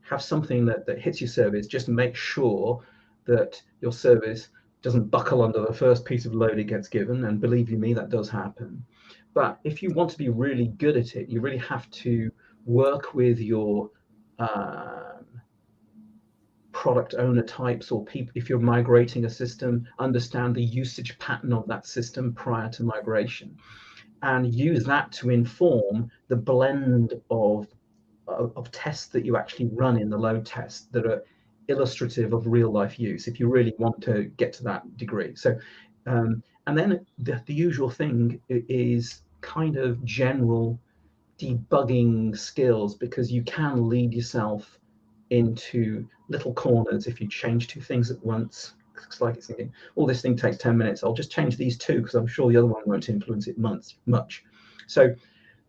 have something that hits your service, just make sure that your service doesn't buckle under the first piece of load it gets given, and believe you me, that does happen. But if you want to be really good at it, you really have to work with your product owner types or people, if you're migrating a system, understand the usage pattern of that system prior to migration, and use that to inform the blend of tests that you actually run in the load test that are illustrative of real life use, if you really want to get to that degree. So, and then the usual thing is kind of general debugging skills, because you can lead yourself into little corners if you change two things at once. It's like it's thinking, oh, this thing takes 10 minutes. I'll just change these two because I'm sure the other one won't influence it much. So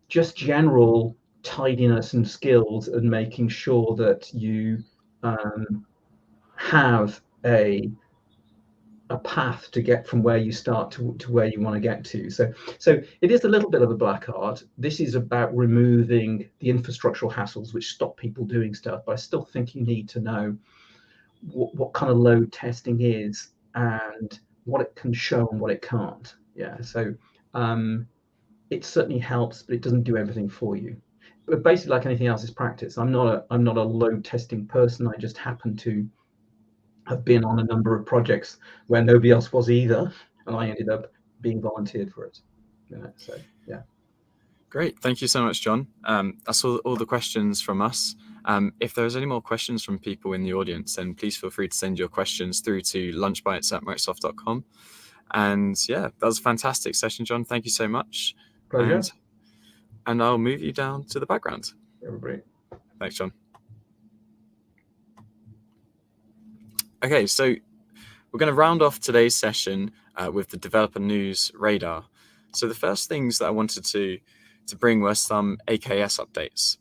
just general tidiness and skills and making sure that you have a path to get from where you start to where you want to get to. So it is a little bit of a black art. This is about removing the infrastructural hassles which stop people doing stuff, but I still think you need to know what kind of load testing is and what it can show and what it can't. Yeah, so it certainly helps, but it doesn't do everything for you. But basically, like anything else, is practice. I'm not a load testing person. I just happen to have been on a number of projects where nobody else was either, and I ended up being volunteered for it. So yeah. Great, thank you so much, John. That's all the questions from us. If there's any more questions from people in the audience, then please feel free to send your questions through to lunchbytes@microsoft.com. And yeah, that was a fantastic session, John. Thank you so much. Pleasure. And I'll move you down to the background. Everybody. Thanks, John. Okay, so we're going to round off today's session with the developer news radar. So the first things that I wanted to bring were some AKS updates.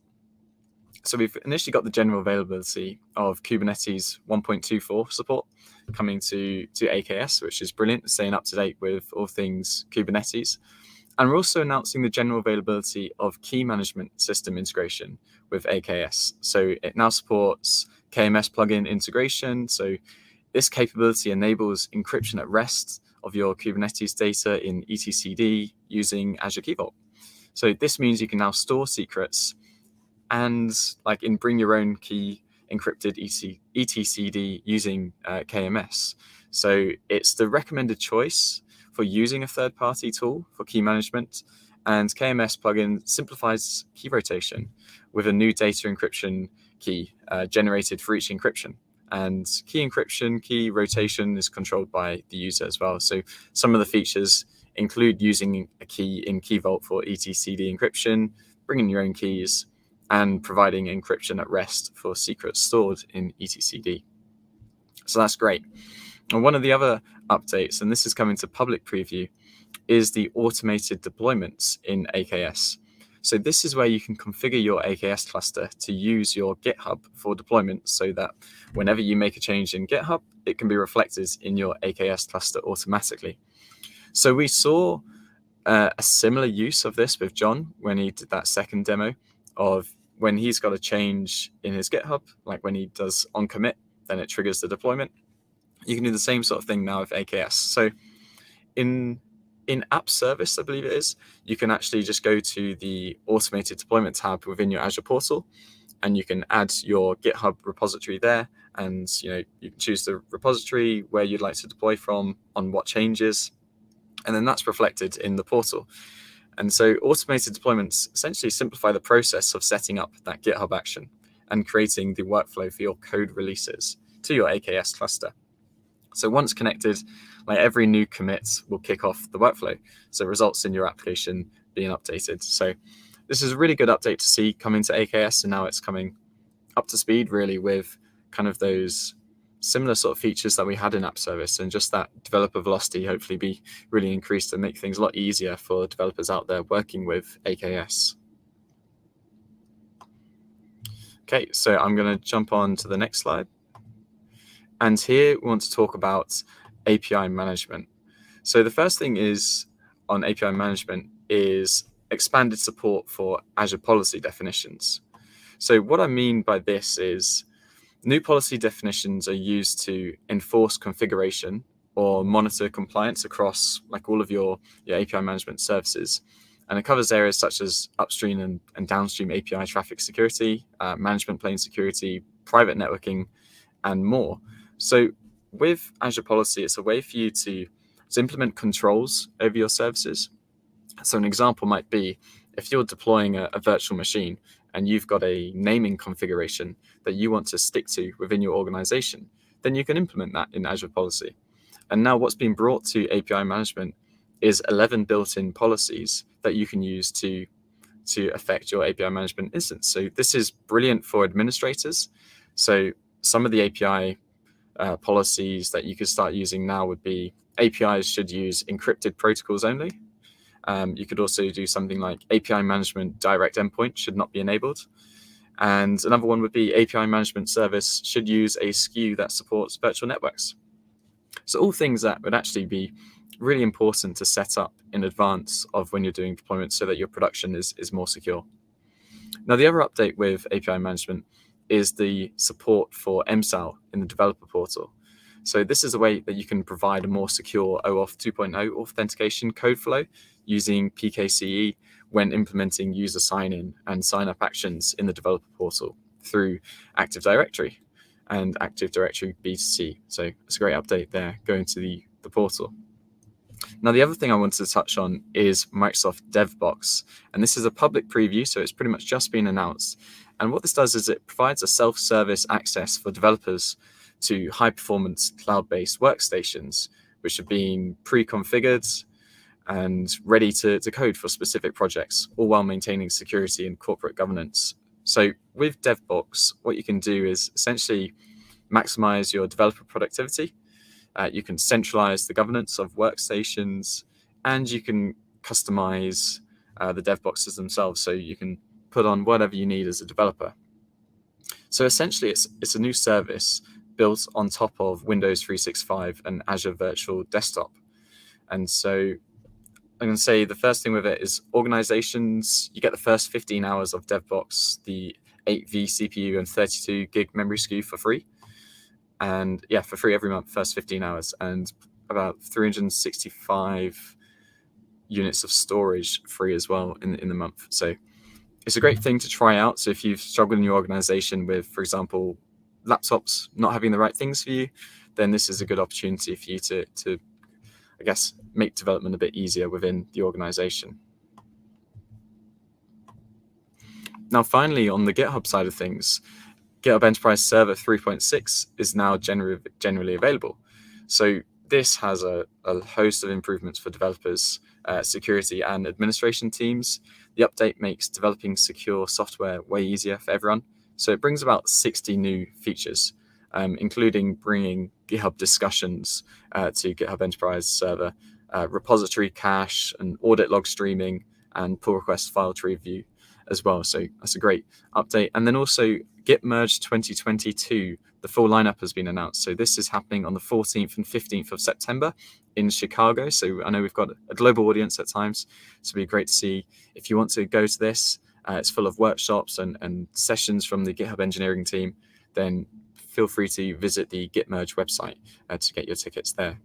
So we've initially got the general availability of Kubernetes 1.24 support coming to AKS, which is brilliant, staying up to date with all things Kubernetes. And we're also announcing the general availability of key management system integration with AKS. So it now supports KMS plugin integration. So this capability enables encryption at rest of your Kubernetes data in etcd using Azure Key Vault. So this means you can now store secrets and bring your own key encrypted etcd using KMS. So it's the recommended choice for using a third-party tool for key management, and KMS plugin simplifies key rotation with a new data encryption key generated for each encryption. And key encryption, key rotation is controlled by the user as well. So some of the features include using a key in Key Vault for etcd encryption, bringing your own keys, and providing encryption at rest for secrets stored in etcd. So that's great. And one of the other updates, and this is coming to public preview, is the automated deployments in AKS. So this is where you can configure your AKS cluster to use your GitHub for deployment, so that whenever you make a change in GitHub, it can be reflected in your AKS cluster automatically. So we saw a similar use of this with John when he did that second demo of when he's got a change in his GitHub, like when he does on commit, then it triggers the deployment. You can do the same sort of thing now with AKS. So in app service, I believe it is, you can actually just go to the automated deployment tab within your Azure portal, and you can add your GitHub repository there. And you can choose the repository where you'd like to deploy from, on what changes, and then that's reflected in the portal. And so automated deployments essentially simplify the process of setting up that GitHub action and creating the workflow for your code releases to your AKS cluster. So once connected, every new commit will kick off the workflow. So it results in your application being updated. So this is a really good update to see coming to AKS, and now it's coming up to speed really with kind of those similar sort of features that we had in app service, and just that developer velocity hopefully be really increased and make things a lot easier for developers out there working with AKS. Okay, so I'm going to jump on to the next slide. And here we want to talk about API management. So the first thing is on API management is expanded support for Azure policy definitions. So what I mean by this is new policy definitions are used to enforce configuration or monitor compliance across all of your API management services. And it covers areas such as upstream and downstream API traffic security, management plane security, private networking, and more. So with Azure Policy, it's a way for you to implement controls over your services. So an example might be if you're deploying a virtual machine and you've got a naming configuration that you want to stick to within your organization, then you can implement that in Azure Policy. And now what's been brought to API management is 11 built-in policies that you can use to affect your API management instance. So this is brilliant for administrators. So some of the API policies that you could start using now would be APIs should use encrypted protocols only. You could also do something like API management direct endpoint should not be enabled. And another one would be API management service should use a SKU that supports virtual networks. So all things that would actually be really important to set up in advance of when you're doing deployment so that your production is more secure. Now, the other update with API management is the support for MSAL in the developer portal. So this is a way that you can provide a more secure OAuth 2.0 authentication code flow using PKCE when implementing user sign-in and sign-up actions in the developer portal through Active Directory and Active Directory B2C. So it's a great update there going to the portal. Now, the other thing I wanted to touch on is Microsoft DevBox. And this is a public preview, so it's pretty much just been announced. And what this does is it provides a self-service access for developers to high-performance cloud-based workstations, which have been pre-configured and ready to code for specific projects, all while maintaining security and corporate governance. So with DevBox, what you can do is essentially maximize your developer productivity. You can centralize the governance of workstations, and you can customize the dev boxes themselves, so you can put on whatever you need as a developer. So essentially, it's a new service built on top of Windows 365 and Azure Virtual Desktop. And so I'm going to say the first thing with it is organizations, you get the first 15 hours of DevBox, the 8V CPU and 32 gig memory SKU for free. And yeah, for free every month, first 15 hours, and about 365 units of storage free as well in the month. So it's a great thing to try out. So if you've struggled in your organization with, for example, laptops not having the right things for you, then this is a good opportunity for you to I guess, make development a bit easier within the organization. Now, finally, on the GitHub side of things, GitHub Enterprise Server 3.6 is now generally available. So this has a host of improvements for developers, security and administration teams. The update makes developing secure software way easier for everyone. So it brings about 60 new features, including bringing GitHub discussions to GitHub Enterprise Server, repository cache and audit log streaming, and pull request file tree view as well. So that's a great update. And then also Git Merge 2022, the full lineup has been announced. So this is happening on the 14th and 15th of September in Chicago. So I know we've got a global audience at times, so it'd be great to see. If you want to go to this, it's full of workshops and sessions from the GitHub engineering team, then feel free to visit the Git Merge website to get your tickets there.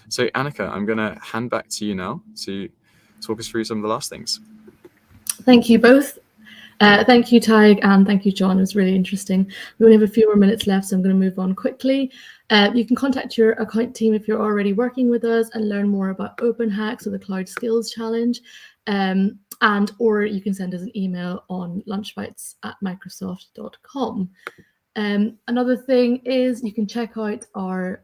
So Annika, I'm going to hand back to you now to talk us through some of the last things. Thank you both. Thank you, Tig, and thank you, John. It was really interesting. We only have a few more minutes left, so I'm going to move on quickly. You can contact your account team if you're already working with us and learn more about Open Hacks or the Cloud Skills Challenge, or you can send us an email on lunchbytes@microsoft.com. Another thing is you can check out our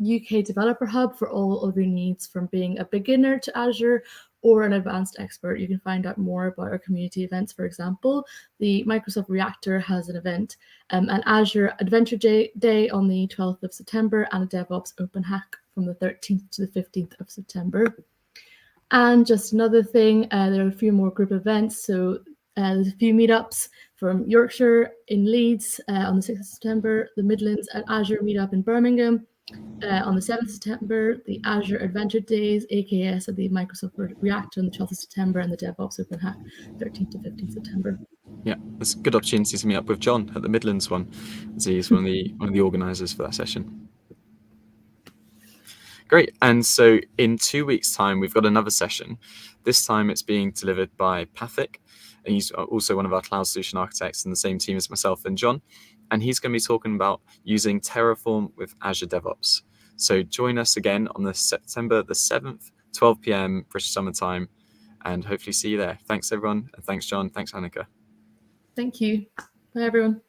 UK Developer Hub for all of your needs, from being a beginner to Azure or an advanced expert. You can find out more about our community events. For example, the Microsoft Reactor has an event, an Azure Adventure Day on the 12th of September, and a DevOps Open Hack from the 13th to the 15th of September. And just another thing, there are a few more group events. So there's a few meetups from Yorkshire in Leeds on the 6th of September, the Midlands at Azure meetup in Birmingham on the 7th of September, the Azure Adventure Days, AKS at the Microsoft Reactor on the 12th of September, and the DevOps Open Hack 13th to 15th September. Yeah, it's a good opportunity to meet up with John at the Midlands one, as he's one of the organisers for that session. Great, and so in 2 weeks' time, we've got another session. This time it's being delivered by Pathic, And he's also one of our cloud solution architects in the same team as myself and John. And he's going to be talking about using Terraform with Azure DevOps. So join us again on the September the 7th, 12 p.m. British Summer Time, and hopefully see you there. Thanks, everyone. And thanks, John. Thanks, Annika. Thank you. Bye, everyone.